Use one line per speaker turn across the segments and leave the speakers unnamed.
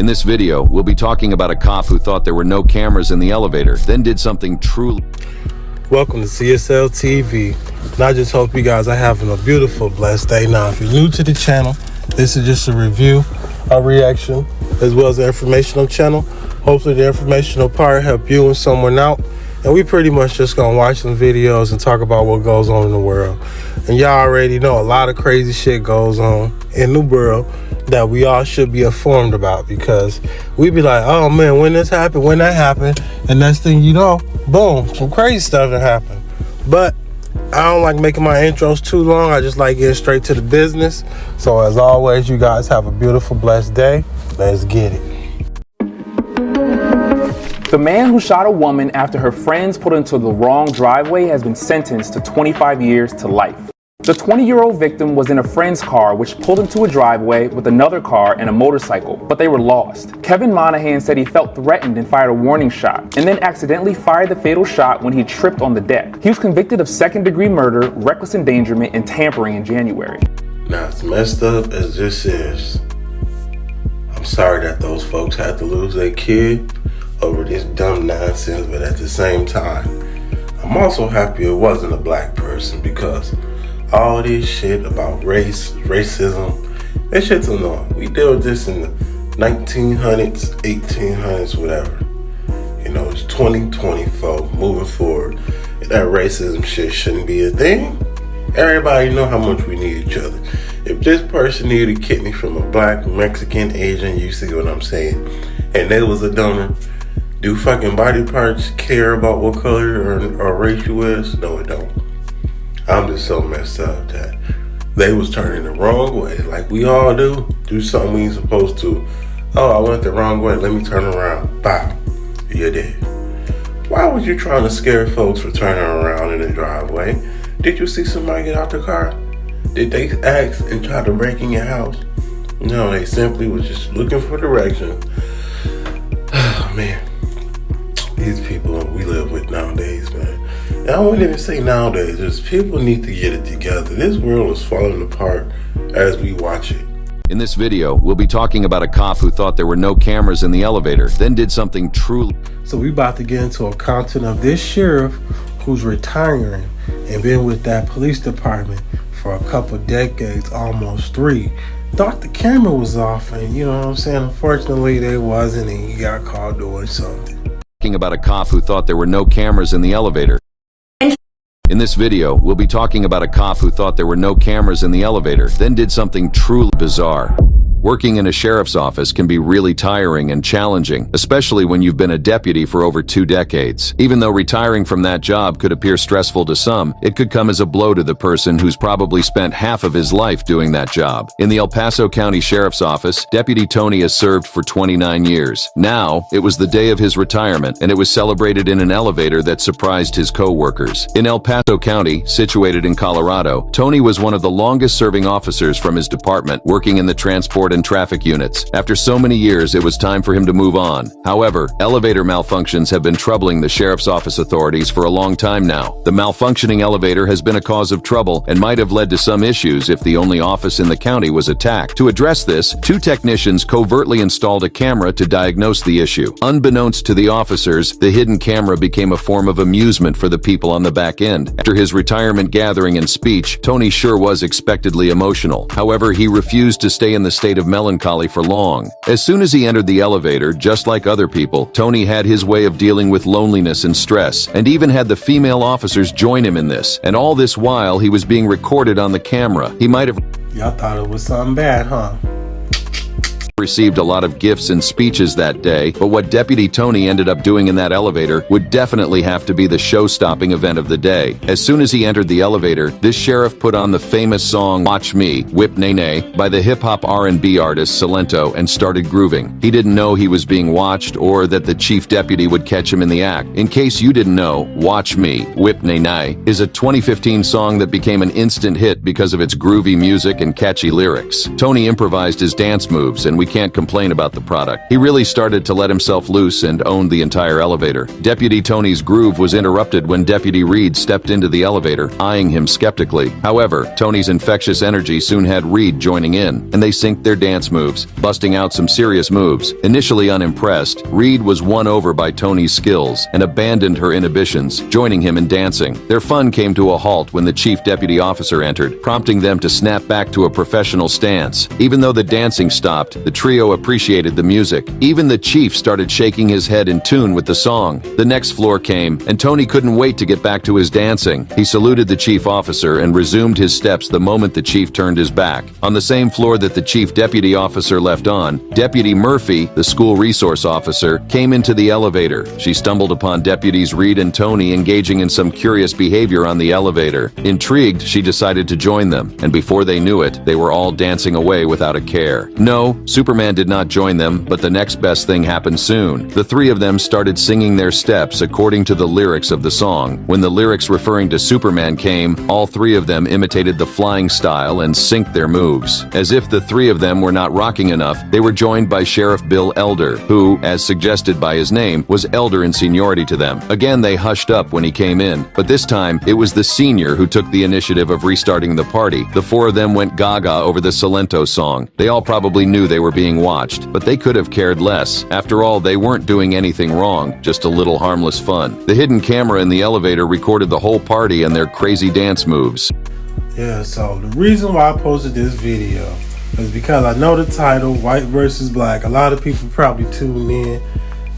In this video, we'll be talking about a cop who thought there were no cameras in the elevator, then did something truly...
Welcome to CSL TV. And I just hope you guys are having a beautiful, blessed day. Now, if you're new to the channel, this is just a review, a reaction, as well as an informational channel. Hopefully the informational part help you and someone out. And we pretty much just gonna watch some videos and talk about what goes on in the world. And y'all already know a lot of crazy shit goes on in the world that we all should be informed about, because we be like, oh man, when this happened, when that happened, and next thing you know, boom, some crazy stuff that happened. But I don't like making my intros too long. I just like getting straight to the business. So as always, you guys have a beautiful, blessed day. Let's get it.
The man who shot a woman after her friends put into the wrong driveway has been sentenced to 25 years to life. The 20-year-old victim was in a friend's car which pulled into a driveway with another car and a motorcycle, but they were lost. Kevin Monahan said he felt threatened and fired a warning shot, and then accidentally fired the fatal shot when he tripped on the deck. He was convicted of second-degree murder, reckless endangerment, and tampering in January.
Now, as messed up as this is, I'm sorry that those folks had to lose their kid over this dumb nonsense, but at the same time, I'm also happy it wasn't a black person, because all this shit about racism, that shit's annoying. We dealt with this in the 1900s, 1800s, whatever. You know, it's 2020, folks, moving forward. That racism shit shouldn't be a thing. Everybody know how much we need each other. If this person needed a kidney from a black, Mexican, Asian, you see what I'm saying, and they was a donor, do fucking body parts care about what color or race you is? No, it don't. I'm just so messed up that they was turning the wrong way, like we all do something we ain't supposed to. Oh, I went the wrong way, let me turn around. Bow, you're dead. Why was you trying to scare folks for turning around in the driveway? Did you see somebody get out the car? Did they ask and try to break in your house? No, they simply was just looking for direction. Oh man, these people we live with nowadays, man. And I wouldn't even say nowadays, just people need to get it together. This world is falling apart as we watch it.
In this video, we'll be talking about a cop who thought there were no cameras in the elevator, then did something truly...
So we about to get into a content of this sheriff who's retiring and been with that police department for a couple decades, almost 3. Thought the camera was off, and you know what I'm saying? Unfortunately, they wasn't, and he got caught doing something.
Talking about a cop who thought there were no cameras in the elevator. In this video, we'll be talking about a cop who thought there were no cameras in the elevator, then did something truly bizarre. Working in a sheriff's office can be really tiring and challenging, especially when you've been a deputy for over 2 decades. Even though retiring from that job could appear stressful to some, it could come as a blow to the person who's probably spent half of his life doing that job. In the El Paso County Sheriff's Office, Deputy Tony has served for 29 years. Now, it was the day of his retirement, and it was celebrated in an elevator that surprised his co-workers. In El Paso County, situated in Colorado, Tony was one of the longest-serving officers from his department, working in the transport and traffic units. After so many years, it was time for him to move on. However, elevator malfunctions have been troubling the sheriff's office authorities for a long time now. The malfunctioning elevator has been a cause of trouble and might have led to some issues if the only office in the county was attacked. To address this, 2 technicians covertly installed a camera to diagnose the issue. Unbeknownst to the officers, the hidden camera became a form of amusement for the people on the back end. After his retirement gathering and speech, Tony sure was expectedly emotional. However, he refused to stay in the state of melancholy for long. As soon as he entered the elevator, just like other people, Tony had his way of dealing with loneliness and stress, and even had the female officers join him in this. And all this while, he was being recorded on the camera. He might have...
Y'all thought it was something bad, huh?
Received a lot of gifts and speeches that day, but what Deputy Tony ended up doing in that elevator would definitely have to be the show-stopping event of the day. As soon as he entered the elevator, this sheriff put on the famous song Watch Me, Whip Nay Nay by the hip-hop R&B artist Silento and started grooving. He didn't know he was being watched or that the chief deputy would catch him in the act. In case you didn't know, Watch Me, Whip Nay Nay is a 2015 song that became an instant hit because of its groovy music and catchy lyrics. Tony improvised his dance moves, and we can't complain about the product. He really started to let himself loose and owned the entire elevator. Deputy Tony's groove was interrupted when Deputy Reed stepped into the elevator, eyeing him skeptically. However, Tony's infectious energy soon had Reed joining in, and they synced their dance moves, busting out some serious moves. Initially unimpressed, Reed was won over by Tony's skills and abandoned her inhibitions, joining him in dancing. Their fun came to a halt when the chief deputy officer entered, prompting them to snap back to a professional stance. Even though the dancing stopped, the trio appreciated the music. Even the chief started shaking his head in tune with the song. The next floor came, and Tony couldn't wait to get back to his dancing. He saluted the chief officer and resumed his steps the moment the chief turned his back. On the same floor that the chief deputy officer left on, Deputy Murphy, the school resource officer, came into the elevator. She stumbled upon Deputies Reed and Tony engaging in some curious behavior on the elevator. Intrigued, she decided to join them, and before they knew it, they were all dancing away without a care. No, Superman did not join them, but the next best thing happened soon. The three of them started singing their steps according to the lyrics of the song. When the lyrics referring to Superman came, all three of them imitated the flying style and synced their moves. As if the three of them were not rocking enough, they were joined by Sheriff Bill Elder, who, as suggested by his name, was elder in seniority to them. Again, they hushed up when he came in, but this time, it was the senior who took the initiative of restarting the party. The four of them went gaga over the Salento song. They all probably knew they were being watched, but they could have cared less. After all, they weren't doing anything wrong, just a little harmless fun. The hidden camera in the elevator recorded the whole party and their crazy dance moves.
Yeah, so the reason why I posted this video is because I know the title, White versus Black. A lot of people probably tune in,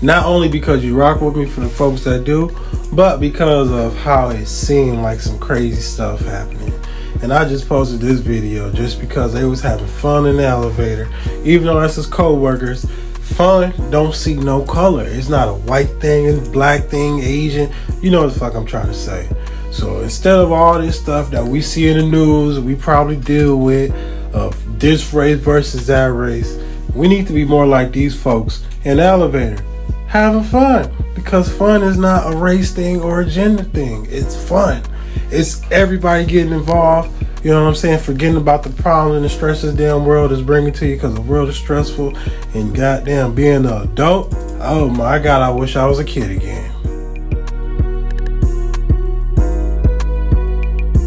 not only because you rock with me for the folks that do, but because of how it seemed like some crazy stuff happening. And I just posted this video just because they was having fun in the elevator. Even though that's his co-workers, fun don't see no color. It's not a white thing, it's a black thing, Asian. You know what the fuck I'm trying to say. So instead of all this stuff that we see in the news, we probably deal with, of this race versus that race, we need to be more like these folks in the elevator, having fun. Because fun is not a race thing or a gender thing. It's fun. It's everybody getting involved. You know what I'm saying? Forgetting about the problem and the stress this damn world is bringing to you, because the world is stressful. And goddamn, being an adult, oh my God, I wish I was a kid again.